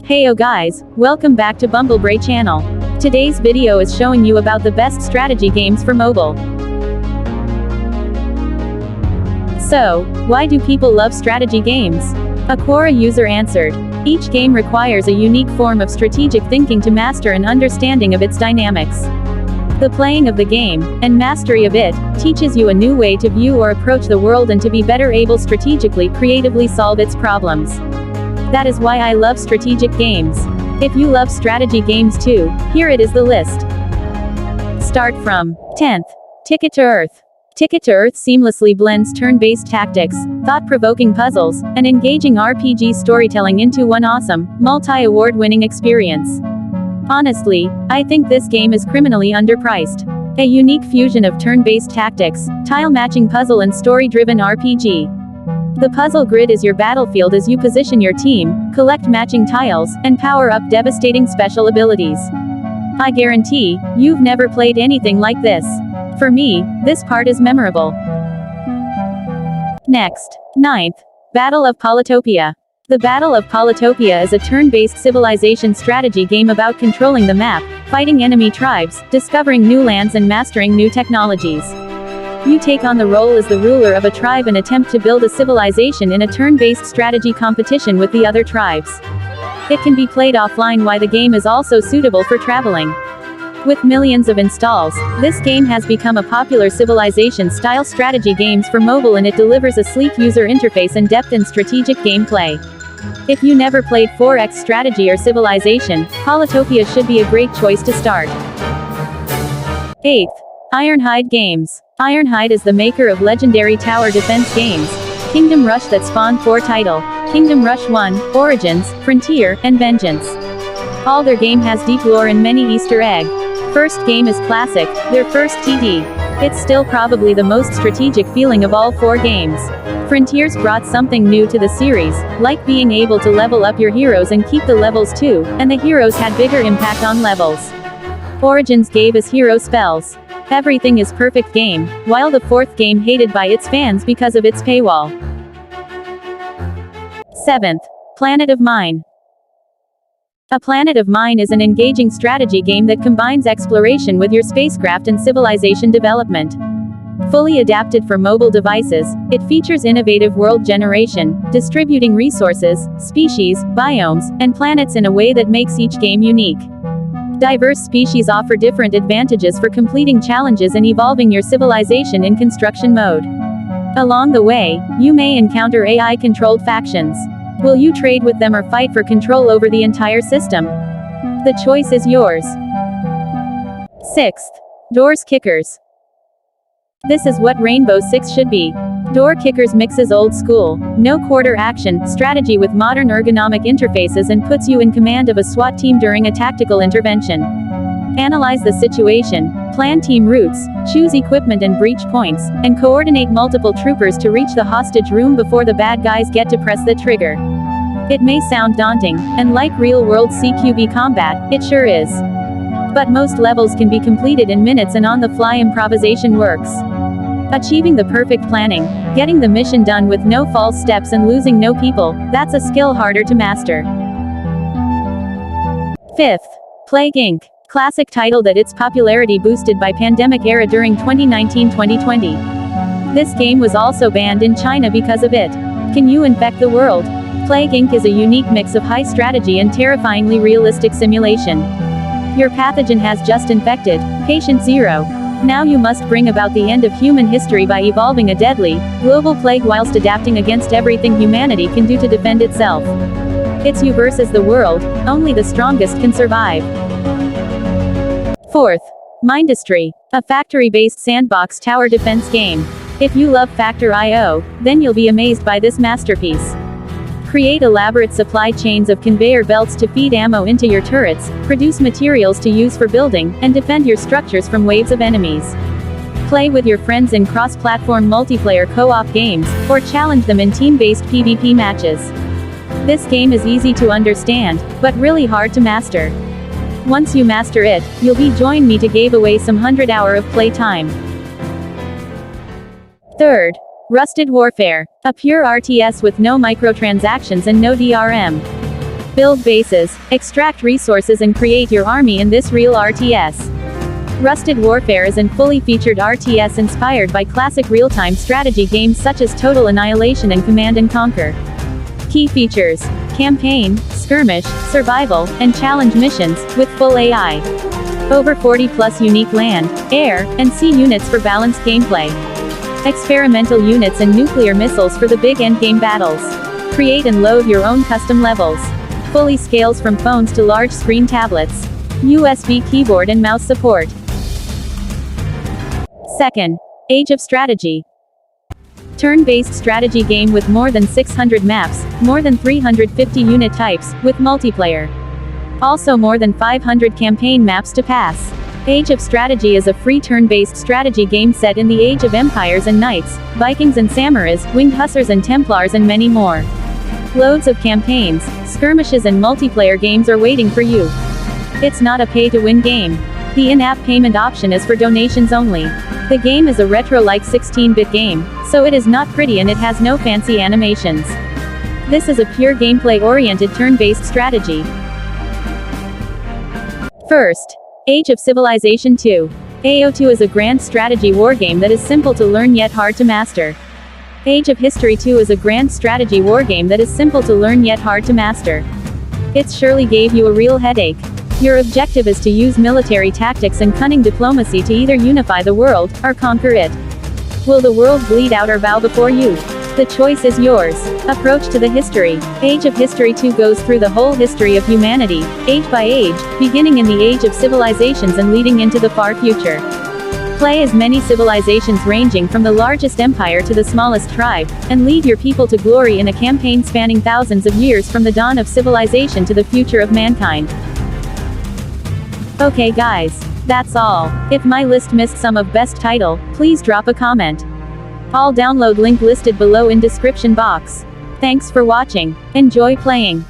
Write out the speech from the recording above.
Heyo guys, welcome back to Bumblebray channel. Today's video is showing you about the best strategy games for mobile. So, why do people love strategy games? A Quora user answered. Each game requires a unique form of strategic thinking to master an understanding of its dynamics. The playing of the game, and mastery of it, teaches you a new way to view or approach the world and to be better able strategically creatively solve its problems. That is why I love strategic games. If you love strategy games too, here it is the list. Start from 10th. Ticket to Earth. Ticket to Earth seamlessly blends turn-based tactics, thought-provoking puzzles, and engaging RPG storytelling into one awesome, multi-award-winning experience. Honestly, I think this game is criminally underpriced. A unique fusion of turn-based tactics, tile-matching puzzle and story-driven RPG. The puzzle grid is your battlefield as you position your team, collect matching tiles, and power up devastating special abilities. I guarantee, you've never played anything like this. For me, this part is memorable. Next, 9th. Battle of Polytopia. The Battle of Polytopia is a turn-based civilization strategy game about controlling the map, fighting enemy tribes, discovering new lands and mastering new technologies. You take on the role as the ruler of a tribe and attempt to build a civilization in a turn-based strategy competition with the other tribes. It can be played offline while the game is also suitable for traveling. With millions of installs, this game has become a popular civilization-style strategy games for mobile, and it delivers a sleek user interface and depth in strategic gameplay. If you never played 4X strategy or civilization, Polytopia should be a great choice to start. 8th. Ironhide Games. Ironhide is the maker of legendary tower defense games, Kingdom Rush that spawned 4 title, Kingdom Rush 1, Origins, Frontier, and Vengeance. All their game has deep lore and many Easter egg. First game is classic, their first TD. It's still probably the most strategic feeling of all 4 games. Frontiers brought something new to the series, like being able to level up your heroes and keep the levels too, and the heroes had bigger impact on levels. Origins gave us hero spells. Everything is perfect game, while the 4th game hated by its fans because of its paywall. 7th. Planet of Mine. A Planet of Mine is an engaging strategy game that combines exploration with your spacecraft and civilization development. Fully adapted for mobile devices, it features innovative world generation, distributing resources, species, biomes, and planets in a way that makes each game unique. Diverse species offer different advantages for completing challenges and evolving your civilization in construction mode. Along the way, you may encounter AI-controlled factions. Will you trade with them or fight for control over the entire system? The choice is yours. 6th. Doors Kickers. This is what Rainbow Six should be. Door Kickers mixes old school, no quarter action, strategy with modern ergonomic interfaces and puts you in command of a SWAT team during a tactical intervention. Analyze the situation, plan team routes, choose equipment and breach points, and coordinate multiple troopers to reach the hostage room before the bad guys get to press the trigger. It may sound daunting, and like real-world CQB combat, it sure is. But most levels can be completed in minutes and on-the-fly improvisation works. Achieving the perfect planning, getting the mission done with no false steps and losing no people, that's a skill harder to master. 5th. Plague Inc. Classic title that its popularity boosted by pandemic era during 2019-2020. This game was also banned in China because of it. Can you infect the world? Plague Inc. is a unique mix of high strategy and terrifyingly realistic simulation. Your pathogen has just infected Patient Zero. Now you must bring about the end of human history by evolving a deadly, global plague whilst adapting against everything humanity can do to defend itself. It's you versus the world, only the strongest can survive. 4th. Mindastree. A factory-based sandbox tower defense game. If you love Factor.io, then you'll be amazed by this masterpiece. Create elaborate supply chains of conveyor belts to feed ammo into your turrets, produce materials to use for building, and defend your structures from waves of enemies. Play with your friends in cross-platform multiplayer co-op games, or challenge them in team-based PvP matches. This game is easy to understand, but really hard to master. Once you master it, you'll be join me to give away some 100 hours of play time. 3rd. Rusted Warfare. A pure RTS with no microtransactions and no DRM. Build bases, extract resources and create your army in this real RTS. Rusted Warfare is an fully featured RTS inspired by classic real-time strategy games such as Total Annihilation and Command & Conquer. Key features: campaign, skirmish, survival, and challenge missions, with full AI. Over 40+ unique land, air, and sea units for balanced gameplay. Experimental units and nuclear missiles for the big endgame battles. Create and load your own custom levels. Fully scales from phones to large screen tablets. USB keyboard and mouse support. Second, Age of Strategy. Turn-based strategy game with more than 600 maps, more than 350 unit types, with multiplayer. Also more than 500 campaign maps to pass. Age of Strategy is a free turn-based strategy game set in the age of empires and knights, Vikings and samurais, winged hussars and templars and many more. Loads of campaigns, skirmishes and multiplayer games are waiting for you. It's not a pay-to-win game. The in-app payment option is for donations only. The game is a retro-like 16-bit game, so it is not pretty and it has no fancy animations. This is a pure gameplay-oriented turn-based strategy. First, Age of Civilization 2. AO2 is a grand strategy wargame that is simple to learn yet hard to master. Age of History 2 is a grand strategy wargame that is simple to learn yet hard to master. It surely gave you a real headache. Your objective is to use military tactics and cunning diplomacy to either unify the world, or conquer it. Will the world bleed out or bow before you? The choice is yours. Approach to the history. Age of History 2 goes through the whole history of humanity, age by age, beginning in the Age of Civilizations and leading into the far future. Play as many civilizations ranging from the largest empire to the smallest tribe, and lead your people to glory in a campaign spanning thousands of years from the dawn of civilization to the future of mankind. Okay guys, that's all. If my list missed some of best title, please drop a comment. All download link listed below in description box. Thanks for watching. Enjoy playing.